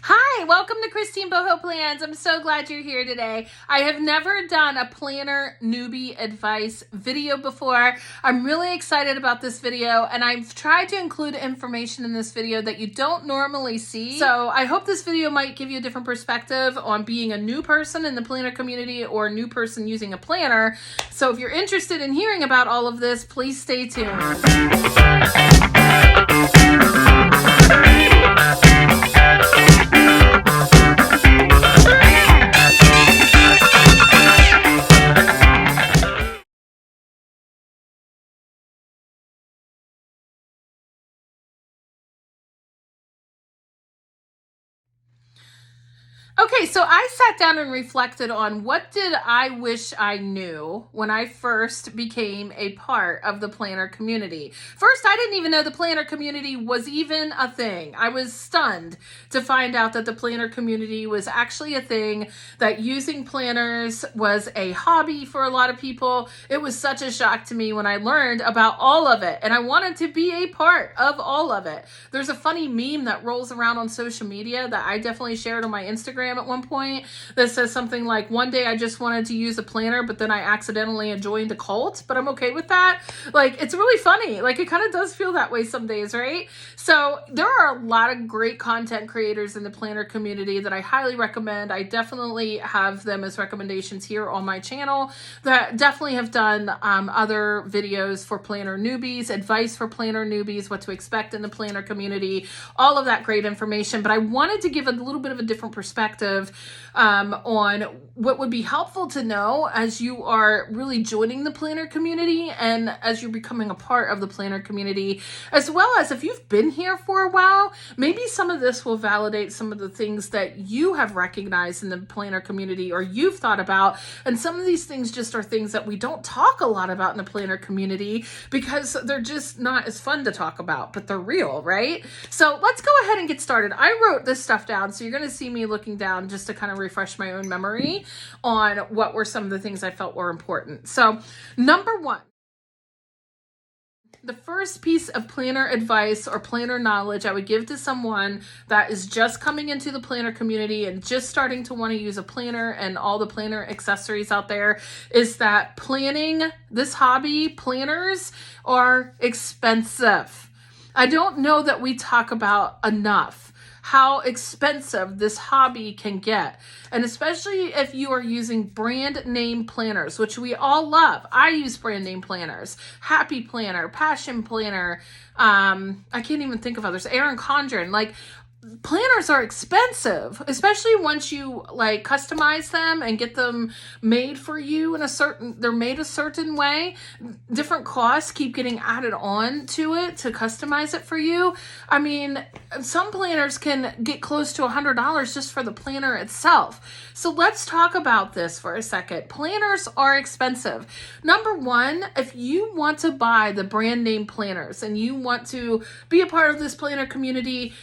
Hi, welcome to Christine Boho Plans. I'm so glad you're here today. I have never done a planner newbie advice video before. I'm really excited about this video, and I've tried to include information in this video that you don't normally see. So I hope this video might give you a different perspective on being a new person in the planner community or a new person using a planner. So if you're interested in hearing about all of this, please stay tuned. Okay, so I sat down and reflected on what did I wish I knew when I first became a part of the planner community. First, I didn't even know the planner community was even a thing. I was stunned to find out that the planner community was actually a thing, that using planners was a hobby for a lot of people. It was such a shock to me when I learned about all of it, and I wanted to be a part of all of it. There's a funny meme that rolls around on social media that I definitely shared on my Instagram at one point that says something like, one day I just wanted to use a planner, but then I accidentally joined a cult, but I'm okay with that. Like, it's really funny. Like, it kind of does feel that way some days, right? So there are a lot of great content creators in the planner community that I highly recommend. I definitely have them as recommendations here on my channel that definitely have done other videos for planner newbies, advice for planner newbies, what to expect in the planner community, all of that great information. But I wanted to give a little bit of a different perspective on what would be helpful to know as you are really joining the planner community and as you're becoming a part of the planner community, as well as if you've been here for a while, maybe some of this will validate some of the things that you have recognized in the planner community or you've thought about. And some of these things just are things that we don't talk a lot about in the planner community because they're just not as fun to talk about, but they're real, right? So let's go ahead and get started. I wrote this stuff down, so you're going to see me looking down just to kind of refresh my own memory on what were some of the things I felt were important. So, number one, the first piece of planner advice or planner knowledge I would give to someone that is just coming into the planner community and just starting to want to use a planner and all the planner accessories out there is that planning, this hobby, planners are expensive. I don't know that we talk about enough how expensive this hobby can get. And especially if you are using brand name planners, which we all love. I use brand name planners, Happy Planner, Passion Planner. I can't even think of others. Erin Condren, like, planners are expensive, especially once you like customize them and get them made for you in they're made a certain way. Different costs keep getting added on to it to customize it for you. I mean, some planners can get close to $100 just for the planner itself. So let's talk about this for a second. Planners are expensive. Number one, if you want to buy the brand name planners and you want to be a part of this planner community,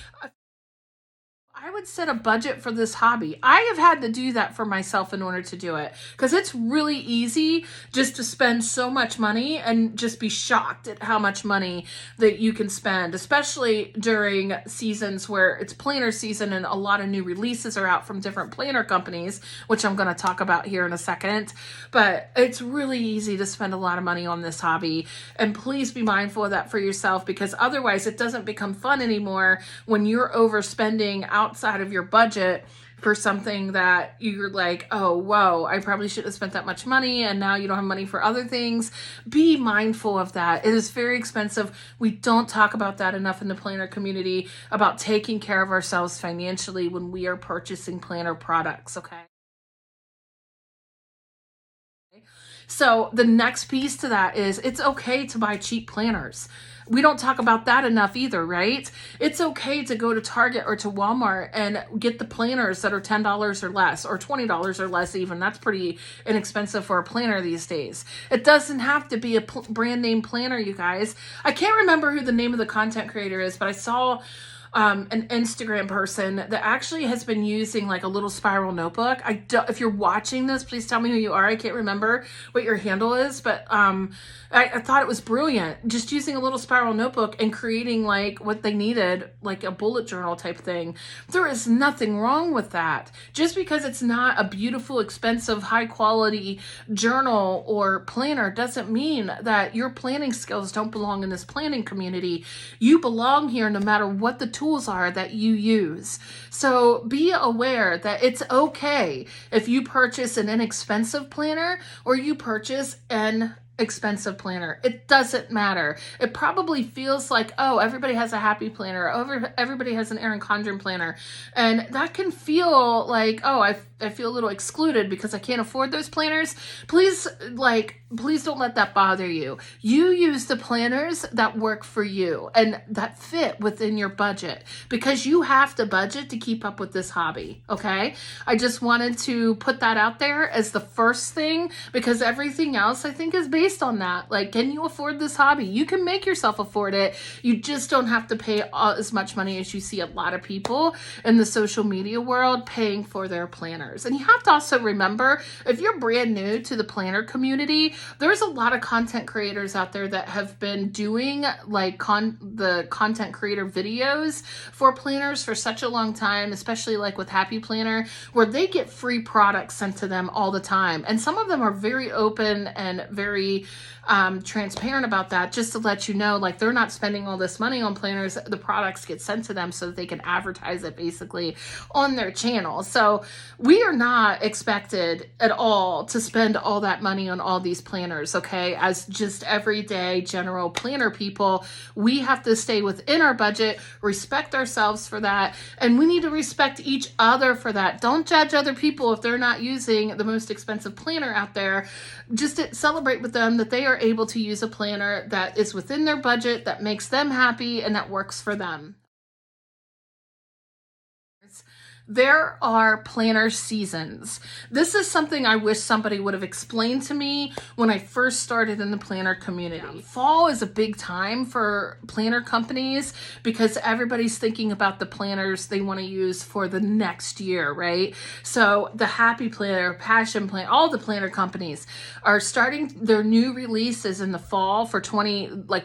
I would set a budget for this hobby. I have had to do that for myself in order to do it because it's really easy just to spend so much money and just be shocked at how much money that you can spend, especially during seasons where it's planner season and a lot of new releases are out from different planner companies, which I'm going to talk about here in a second. But it's really easy to spend a lot of money on this hobby, and please be mindful of that for yourself because otherwise it doesn't become fun anymore when you're overspending outside of your budget for something that you're like, oh, whoa, I probably shouldn't have spent that much money, and now you don't have money for other things. Be mindful of that. It is very expensive. We don't talk about that enough in the planner community, about taking care of ourselves financially when we are purchasing planner products, okay? So the next piece to that is it's okay to buy cheap planners. We don't talk about that enough either, right? It's okay to go to Target or to Walmart and get the planners that are $10 or less, or $20 or less even. That's pretty inexpensive for a planner these days. It doesn't have to be a brand name planner, you guys. I can't remember who the name of the content creator is, but I saw an Instagram person that actually has been using like a little spiral notebook. If you're watching this, please tell me who you are. I can't remember what your handle is, but I thought it was brilliant. Just using a little spiral notebook and creating like what they needed, like a bullet journal type thing. There is nothing wrong with that. Just because it's not a beautiful, expensive, high quality journal or planner doesn't mean that your planning skills don't belong in this planning community. You belong here no matter what the tools are that you use. So be aware that it's okay if you purchase an inexpensive planner or you purchase an expensive planner. It doesn't matter. It probably feels like, oh, everybody has a happy planner. Everybody has an Erin Condren planner. And that can feel like, oh, I feel a little excluded because I can't afford those planners. Please don't let that bother you. You use the planners that work for you and that fit within your budget, because you have to budget to keep up with this hobby. Okay. I just wanted to put that out there as the first thing, because everything else I think is based on that. Like, can you afford this hobby? You can make yourself afford it. You just don't have to pay as much money as you see a lot of people in the social media world paying for their planners. And you have to also remember, if you're brand new to the planner community, there's a lot of content creators out there that have been doing like the content creator videos for planners for such a long time, especially like with Happy Planner, where they get free products sent to them all the time. And some of them are very open and very transparent about that, just to let you know, like, they're not spending all this money on planners. The products get sent to them so that they can advertise it basically on their channel. So we are not expected at all to spend all that money on all these planners, okay? As just everyday general planner people, we have to stay within our budget, respect ourselves for that, and we need to respect each other for that. Don't judge other people if they're not using the most expensive planner out there. Just to celebrate with them that they are able to use a planner that is within their budget, that makes them happy, and that works for them. There are planner seasons. This is something I wish somebody would have explained to me when I first started in the planner community. Fall is a big time for planner companies because everybody's thinking about the planners they want to use for the next year, right? So the Happy Planner, Passion Planner, all the planner companies are starting their new releases in the fall for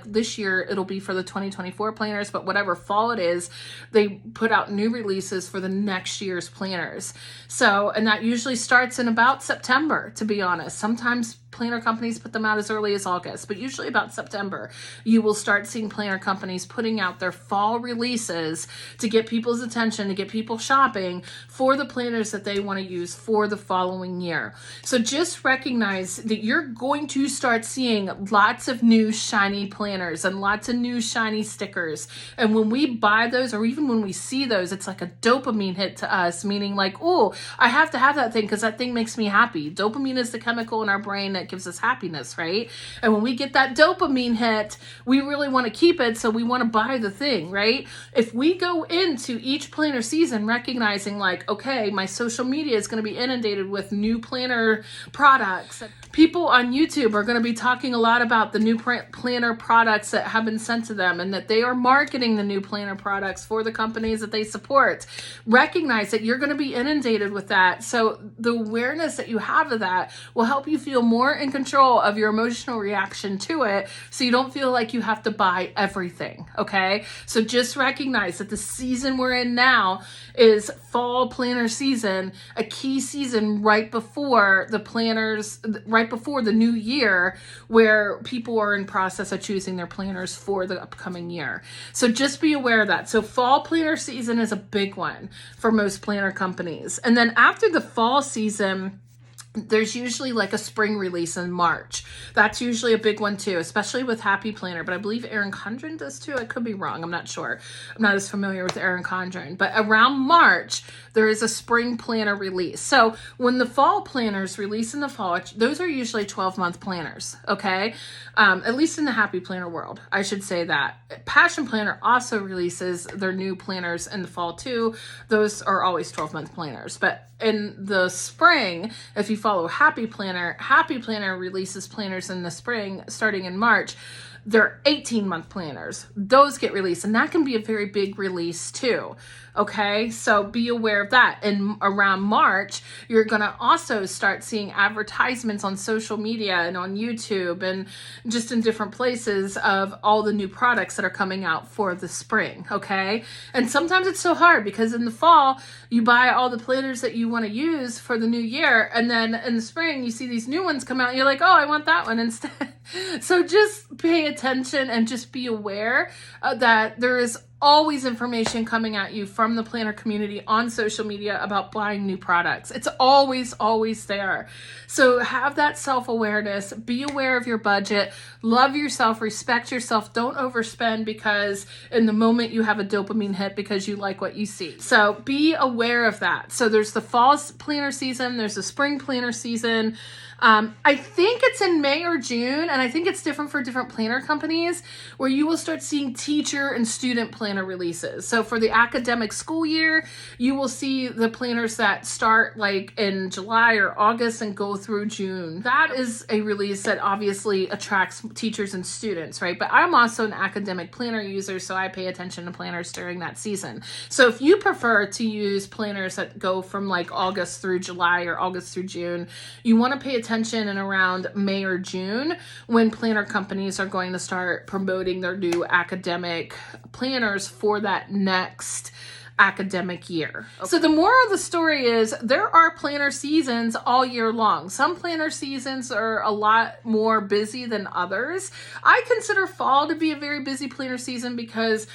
this year, it'll be for the 2024 planners, but whatever fall it is, they put out new releases for the next year's planners. So, and that usually starts in about September, to be honest. Sometimes planner companies put them out as early as August, but usually about September, you will start seeing planner companies putting out their fall releases to get people's attention, to get people shopping for the planners that they want to use for the following year. So just recognize that you're going to start seeing lots of new shiny planners and lots of new shiny stickers. And when we buy those, or even when we see those, it's like a dopamine hit to us, meaning like, oh, I have to have that thing because that thing makes me happy. Dopamine is the chemical in our brain that gives us happiness, right? And when we get that dopamine hit, we really want to keep it, so we want to buy the thing, right? If we go into each planner season recognizing like, okay, my social media is going to be inundated with new planner products. People on YouTube are going to be talking a lot about the new planner products that have been sent to them and that they are marketing the new planner products for the companies that they support. Recognize that you're going to be inundated with that. So the awareness that you have of that will help you feel more in control of your emotional reaction to it, so you don't feel like you have to buy everything, okay? So just recognize that the season we're in now is fall planner season, a key season right before the new year, where people are in process of choosing their planners for the upcoming year. So just be aware of that. So fall planner season is a big one for most planner companies. And then after the fall season, there's usually like a spring release in March. That's usually a big one too, especially with Happy Planner, but I believe Erin Condren does too. I could be wrong. I'm not sure. I'm not as familiar with Erin Condren, but around March, there is a spring planner release. So when the fall planners release in the fall, those are usually 12-month planners, okay? At least in the Happy Planner world, I should say that. Passion Planner also releases their new planners in the fall too. Those are always 12-month planners, but in the spring, if you follow Happy Planner releases planners in the spring starting in March. They're 18-month planners. Those get released, and that can be a very big release too. Okay, so be aware of that. And around March, you're going to also start seeing advertisements on social media and on YouTube and just in different places of all the new products that are coming out for the spring. Okay, and sometimes it's so hard because in the fall, you buy all the planners that you want to use for the new year, and then in the spring, you see these new ones come out, and you're like, oh, I want that one instead. So just pay attention and just be aware that there is always information coming at you from the planner community on social media about buying new products. It's always there. So have that self-awareness, be aware of your budget, love yourself, respect yourself, don't overspend because in the moment you have a dopamine hit because you like what you see. So be aware of that. So there's the fall planner season, there's the spring planner season. I think it's in May or June, and I think it's different for different planner companies, where you will start seeing teacher and student planner releases. So for the academic school year, you will see the planners that start like in July or August and go through June. That is a release that obviously attracts teachers and students, right? But I'm also an academic planner user, so I pay attention to planners during that season. So if you prefer to use planners that go from like August through July or August through June, you want to pay attention in around May or June when planner companies are going to start promoting their new academic planners for that next academic year. Okay. So the moral of the story is there are planner seasons all year long. Some planner seasons are a lot more busy than others. I consider fall to be a very busy planner season because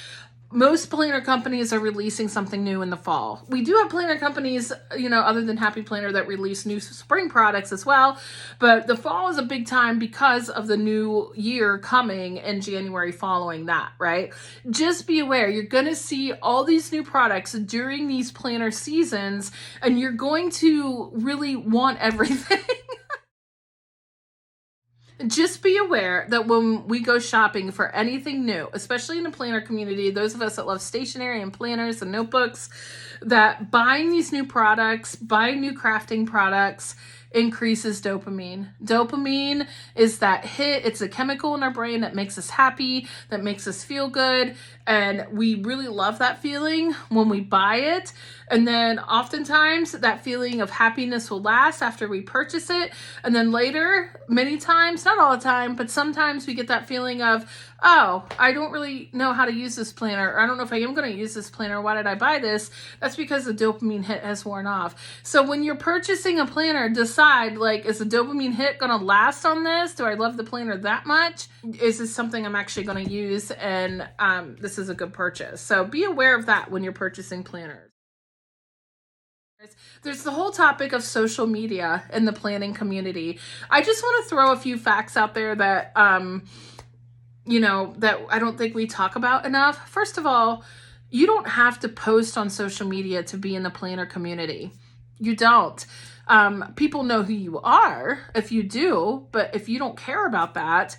most planner companies are releasing something new in the fall. We do have planner companies, other than Happy Planner, that release new spring products as well. But the fall is a big time because of the new year coming in January following that, right? Just be aware, you're going to see all these new products during these planner seasons, and you're going to really want everything. Just be aware that when we go shopping for anything new, especially in the planner community, those of us that love stationery and planners and notebooks, that buying these new products, buying new crafting products increases dopamine. Dopamine is that hit. It's a chemical in our brain that makes us happy, that makes us feel good. And we really love that feeling when we buy it. And then oftentimes that feeling of happiness will last after we purchase it. And then later, many times, not all the time, but sometimes we get that feeling of, oh, I don't really know how to use this planner. Or I don't know if I am going to use this planner. Why did I buy this? That's because the dopamine hit has worn off. So when you're purchasing a planner, decide, like, is the dopamine hit going to last on this? Do I love the planner that much? Is this something I'm actually going to use? And this is a good purchase. So be aware of that when you're purchasing planners. There's the whole topic of social media in the planning community. I just want to throw a few facts out there that, that I don't think we talk about enough. First of all, you don't have to post on social media to be in the planner community. You don't. People know who you are if you do, but if you don't care about that,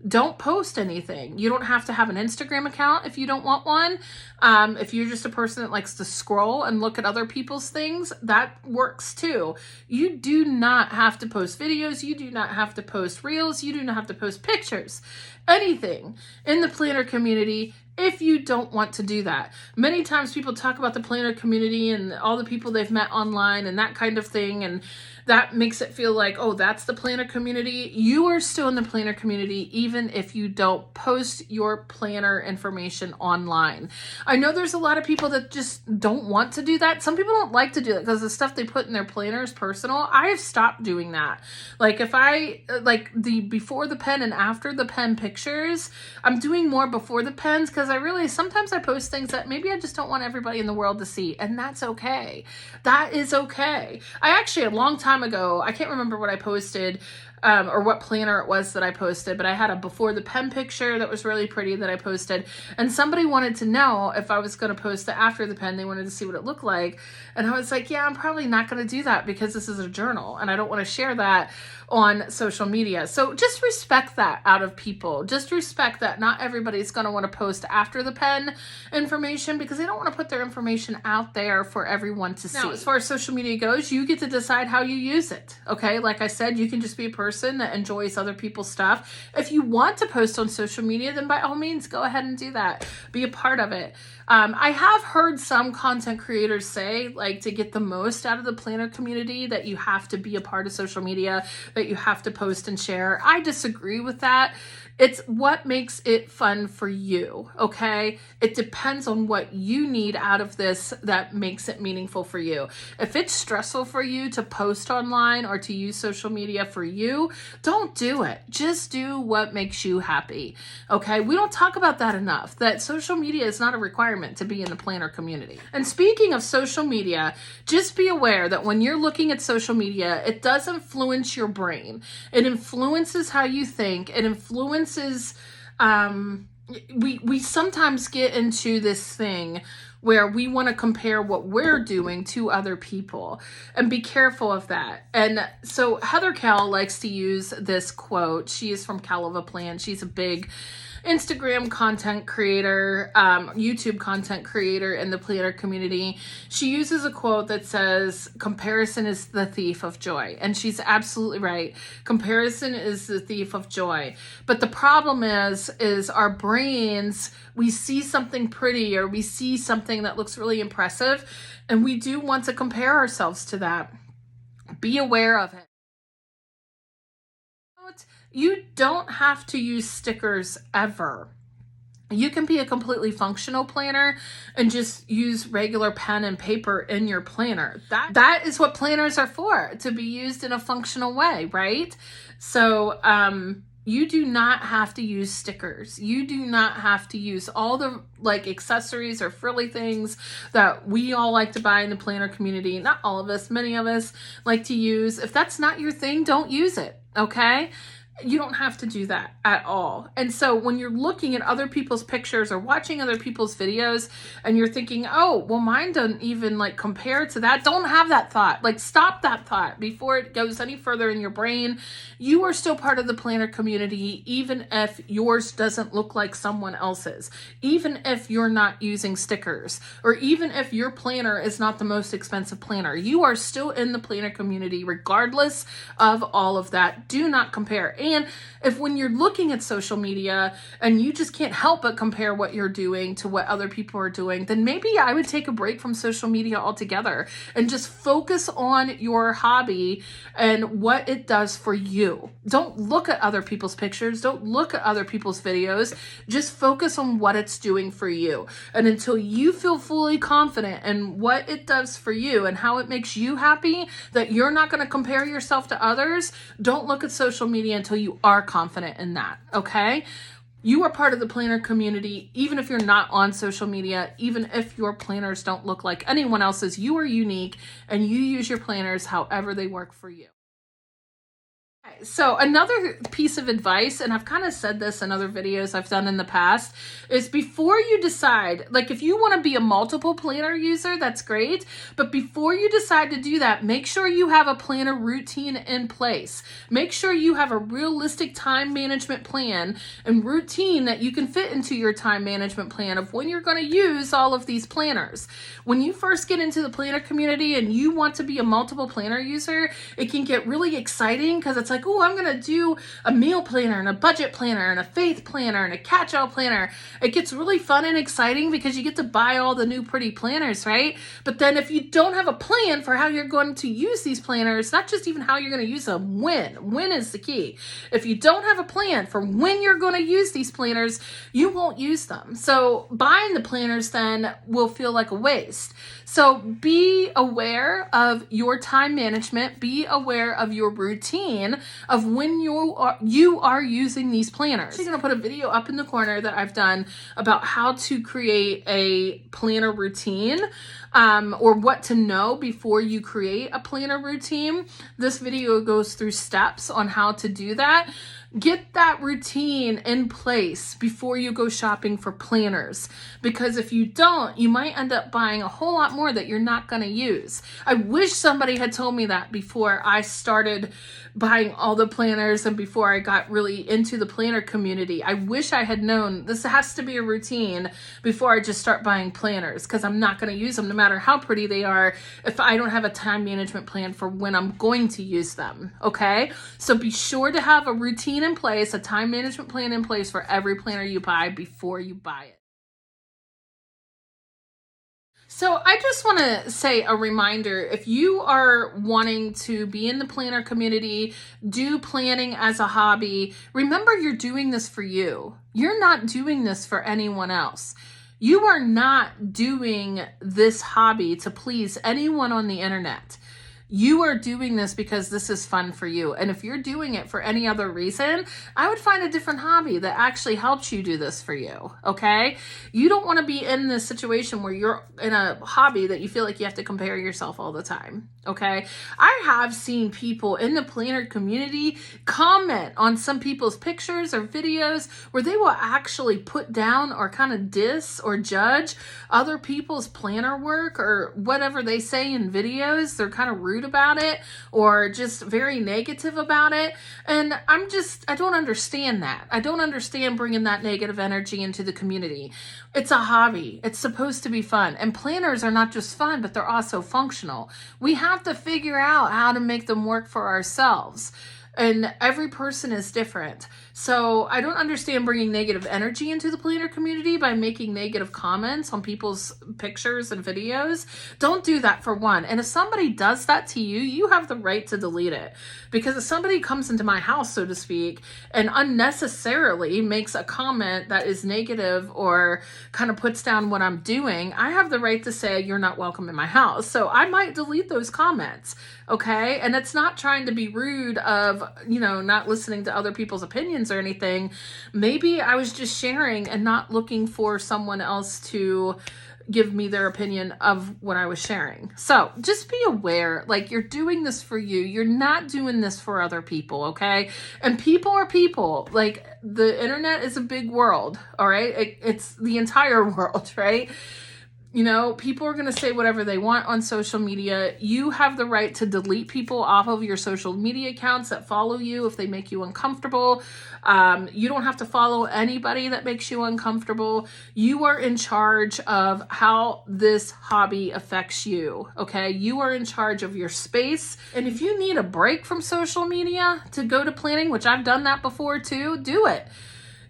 don't post anything. You don't have to have an Instagram account if you don't want one. If you're just a person that likes to scroll and look at other people's things, that works too. You do not have to post videos. You do not have to post reels. You do not have to post pictures. Anything in the planner community if you don't want to do that. Many times people talk about the planner community and all the people they've met online and that kind of thing, and that makes it feel like, oh, that's the planner community. You are still in the planner community even if you don't post your planner information online. I know there's a lot of people that just don't want to do that. Some people don't like to do that because the stuff they put in their planner is personal. I have stopped doing that. Like if I, like the before the pen and after the pen pictures, I'm doing more before the pens because I really, sometimes I post things that maybe I just don't want everybody in the world to see, and that's okay. That is okay. I actually, a long time ago, I can't remember what I posted or what planner it was that I posted, but I had a before the pen picture that was really pretty that I posted, and somebody wanted to know if I was going to post the after the pen. They wanted to see what it looked like, and I was like, yeah, I'm probably not going to do that because this is a journal and I don't want to share that on social media. So just respect that out of people. Just respect that not everybody's going to want to post after the pen information because they don't want to put their information out there for everyone to see. Now, as far as social media goes, you get to decide how you use it. Okay, like I said, you can just be a person person that enjoys other people's stuff. If you want to post on social media, then by all means, go ahead and do that. Be a part of it. I have heard some content creators say, like, to get the most out of the planner community, that you have to be a part of social media, that you have to post and share. I disagree with that. It's what makes it fun for you, okay? It depends on what you need out of this that makes it meaningful for you. If it's stressful for you to post online or to use social media for you, don't do it. Just do what makes you happy, okay? We don't talk about that enough, that social media is not a requirement to be in the planner community. And speaking of social media, just be aware that when you're looking at social media, it does influence your brain. It influences how you think. It influences we sometimes get into this thing where we want to compare what we're doing to other people, and be careful of that. And so Heather Cal likes to use this quote. She is from Cal of a Plan. She's a big Instagram content creator, YouTube content creator in the planner community. She uses a quote that says, comparison is the thief of joy. And she's absolutely right. Comparison is the thief of joy. But the problem is our brains, we see something pretty or we see something that looks really impressive, and we do want to compare ourselves to that. Be aware of it. You don't have to use stickers ever. You can be a completely functional planner and just use regular pen and paper in your planner. That is what planners are for, to be used in a functional way, right? So you do not have to use stickers. You do not have to use all the like accessories or frilly things that we all like to buy in the planner community. Not all of us, many of us like to use. If that's not your thing, don't use it, okay? You don't have to do that at all. And so when you're looking at other people's pictures or watching other people's videos and you're thinking, oh, well, mine doesn't even like compare to that. Don't have that thought. Like, stop that thought before it goes any further in your brain. You are still part of the planner community, even if yours doesn't look like someone else's, even if you're not using stickers, or even if your planner is not the most expensive planner. You are still in the planner community regardless of all of that. Do not compare. And if when you're looking at social media and you just can't help but compare what you're doing to what other people are doing, then maybe I would take a break from social media altogether and just focus on your hobby and what it does for you. Don't look at other people's pictures. Don't look at other people's videos. Just focus on what it's doing for you. And until you feel fully confident in what it does for you and how it makes you happy, that you're not going to compare yourself to others, don't look at social media until you are confident in that, okay? You are part of the planner community, even if you're not on social media, even if your planners don't look like anyone else's. You are unique, and you use your planners however they work for you. So another piece of advice, and I've kind of said this in other videos I've done in the past, is before you decide, like if you want to be a multiple planner user, that's great. But before you decide to do that, make sure you have a planner routine in place. Make sure you have a realistic time management plan and routine that you can fit into your time management plan of when you're going to use all of these planners. When you first get into the planner community and you want to be a multiple planner user, it can get really exciting because it's like, oh, I'm going to do a meal planner and a budget planner and a faith planner and a catch-all planner. It gets really fun and exciting because you get to buy all the new pretty planners, right? But then if you don't have a plan for how you're going to use these planners, not just even how you're going to use them, when is the key. If you don't have a plan for when you're going to use these planners, you won't use them. So buying the planners then will feel like a waste. So be aware of your time management, be aware of your routine of when you are using these planners. I'm going to put a video up in the corner that I've done about how to create a planner routine, or what to know before you create a planner routine. This video goes through steps on how to do that. Get that routine in place before you go shopping for planners, because if you don't, you might end up buying a whole lot more that you're not going to use. I wish somebody had told me that before I started buying all the planners and before I got really into the planner community. I wish I had known this has to be a routine before I just start buying planners, because I'm not going to use them no matter how pretty they are, if I don't have a time management plan for when I'm going to use them, okay? So be sure to have a routine in place, a time management plan in place for every planner you buy before you buy it. So I just want to say a reminder, if you are wanting to be in the planner community, do planning as a hobby, remember you're doing this for you. You're not doing this for anyone else. You are not doing this hobby to please anyone on the internet. You are doing this because this is fun for you. And if you're doing it for any other reason, I would find a different hobby that actually helps you do this for you, okay? You don't want to be in this situation where you're in a hobby that you feel like you have to compare yourself all the time, okay? I have seen people in the planner community comment on some people's pictures or videos where they will actually put down or kind of diss or judge other people's planner work or whatever they say in videos. They're kind of rude about it or just very negative about it. And I don't understand that. I don't understand bringing that negative energy into the community. It's a hobby. It's supposed to be fun. And planners are not just fun, but they're also functional. We have to figure out how to make them work for ourselves. And every person is different. So I don't understand bringing negative energy into the planner community by making negative comments on people's pictures and videos. Don't do that, for one. And if somebody does that to you, you have the right to delete it. Because if somebody comes into my house, so to speak, and unnecessarily makes a comment that is negative or kind of puts down what I'm doing, I have the right to say, you're not welcome in my house. So I might delete those comments. Okay. And it's not trying to be rude of, not listening to other people's opinions or anything. Maybe I was just sharing and not looking for someone else to give me their opinion of what I was sharing. So just be aware, like, you're doing this for you. You're not doing this for other people. Okay. And people are people. Like, the internet is a big world. All right. It's the entire world, right? People are going to say whatever they want on social media. You have the right to delete people off of your social media accounts that follow you if they make you uncomfortable. You don't have to follow anybody that makes you uncomfortable. You are in charge of how this hobby affects you, okay? You are in charge of your space. And if you need a break from social media to go to planning, which I've done that before too, do it.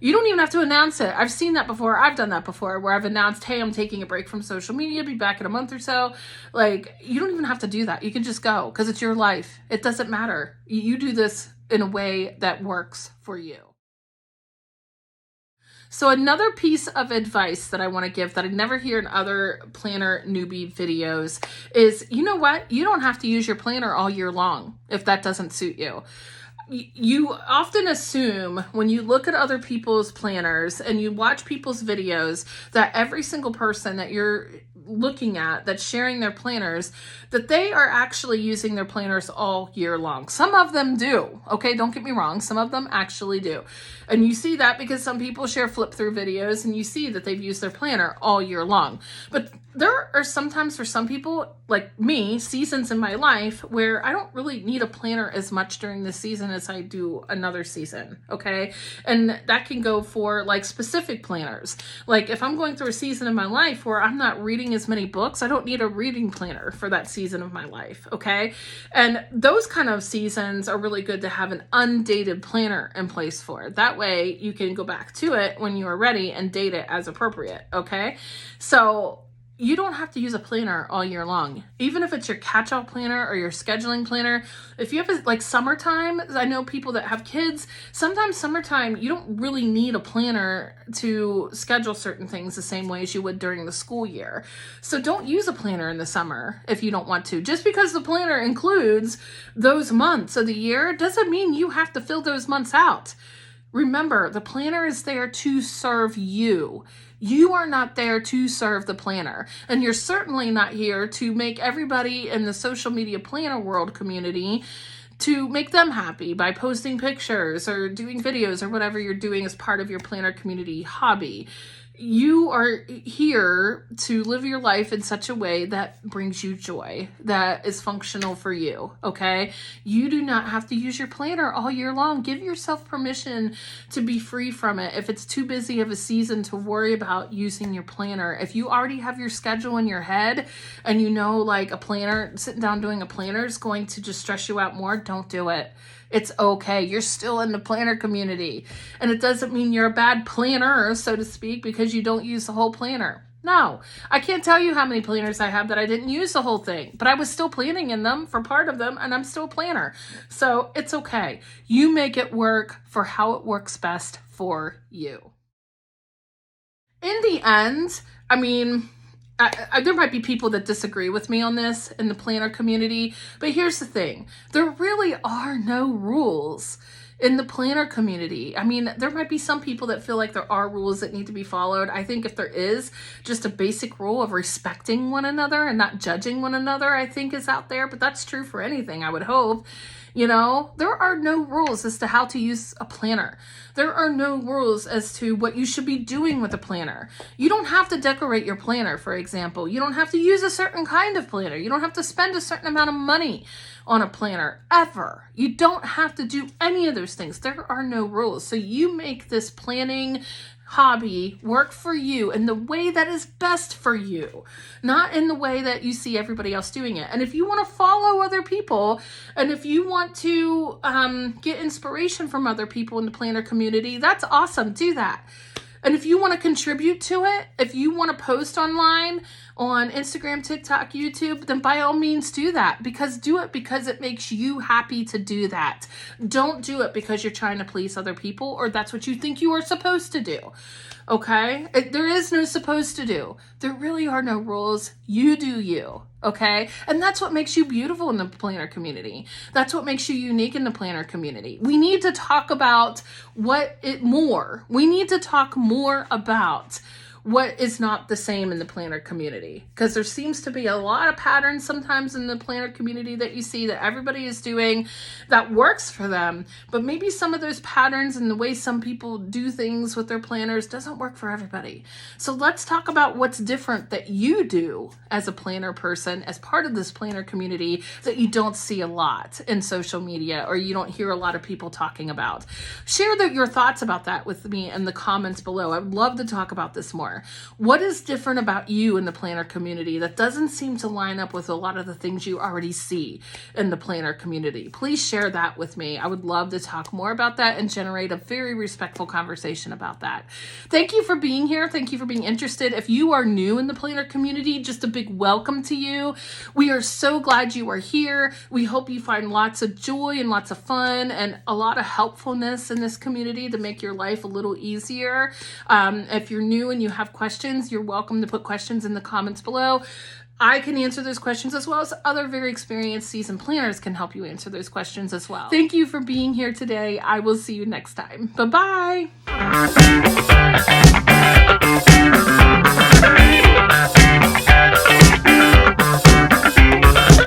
You don't even have to announce it. I've seen that before. I've done that before where I've announced, hey, I'm taking a break from social media, be back in a month or so. Like, you don't even have to do that. You can just go because it's your life. It doesn't matter. You do this in a way that works for you. So another piece of advice that I want to give that I never hear in other planner newbie videos is, you know what? You don't have to use your planner all year long if that doesn't suit you. You often assume when you look at other people's planners and you watch people's videos that every single person that you're looking at that's sharing their planners, that they are actually using their planners all year long. Some of them do. Okay, don't get me wrong. Some of them actually do. And you see that because some people share flip through videos and you see that they've used their planner all year long. But there are sometimes for some people, like me, seasons in my life where I don't really need a planner as much during the season as I do another season, okay? And that can go for like specific planners. Like if I'm going through a season in my life where I'm not reading as many books, I don't need a reading planner for that season of my life, okay? And those kind of seasons are really good to have an undated planner in place for. That way you can go back to it when you are ready and date it as appropriate, okay? So you don't have to use a planner all year long. Even if it's your catch-all planner or your scheduling planner. If you have like summertime, I know people that have kids, sometimes summertime, you don't really need a planner to schedule certain things the same way as you would during the school year. So don't use a planner in the summer if you don't want to. Just because the planner includes those months of the year doesn't mean you have to fill those months out. Remember, the planner is there to serve you. You are not there to serve the planner. And you're certainly not here to make everybody in the social media planner world community to make them happy by posting pictures or doing videos or whatever you're doing as part of your planner community hobby. you are here to live your life in such a way that brings you joy, that is functional for you, okay? You do not have to use your planner all year long. Give yourself permission to be free from it. If it's too busy of a season to worry about using your planner, if you already have your schedule in your head and you know like a planner, sitting down doing a planner is going to just stress you out more, don't do it. It's okay. You're still in the planner community. And it doesn't mean you're a bad planner, so to speak, because you don't use the whole planner. No, I can't tell you how many planners I have that I didn't use the whole thing, but I was still planning in them for part of them, and I'm still a planner. So it's okay. You make it work for how it works best for you. In the end, I mean, there might be people that disagree with me on this in the planner community, but here's the thing. There really are no rules in the planner community. I mean, there might be some people that feel like there are rules that need to be followed. I think if there is just a basic rule of respecting one another and not judging one another, I think is out there, but that's true for anything, I would hope. You know, there are no rules as to how to use a planner. There are no rules as to what you should be doing with a planner. You don't have to decorate your planner, for example. You don't have to use a certain kind of planner. You don't have to spend a certain amount of money on a planner, ever. You don't have to do any of those things. There are no rules. So you make this planning hobby work for you in the way that is best for you, not in the way that you see everybody else doing it. And if you want to follow other people, and if you want to get inspiration from other people in the planner community, that's awesome. Do that. And if you want to contribute to it, if you want to post online on Instagram, TikTok, YouTube, then by all means do that. Do it because it makes you happy to do that. Don't do it because you're trying to please other people or that's what you think you are supposed to do. Okay? There is no supposed to do. There really are no rules. You do you. Okay? And that's what makes you beautiful in the planner community. That's what makes you unique in the planner community. We need to talk about more. We need to talk more about what is not the same in the planner community, because there seems to be a lot of patterns sometimes in the planner community that you see that everybody is doing that works for them, but maybe some of those patterns and the way some people do things with their planners doesn't work for everybody. So let's talk about what's different that you do as a planner person, as part of this planner community, that you don't see a lot in social media or you don't hear a lot of people talking about. Share your thoughts about that with me in the comments below. I would love to talk about this more. What is different about you in the planner community that doesn't seem to line up with a lot of the things you already see in the planner community? Please share that with me. I would love to talk more about that and generate a very respectful conversation about that. Thank you for being here. Thank you for being interested. If you are new in the planner community, just a big welcome to you. We are so glad you are here. We hope you find lots of joy and lots of fun and a lot of helpfulness in this community to make your life a little easier. If you're new and you have questions, you're welcome to put questions in the comments below. I can answer those questions as well as other very experienced seasoned planners can help you answer those questions as well. Thank you for being here today. I will see you next time. Bye-bye.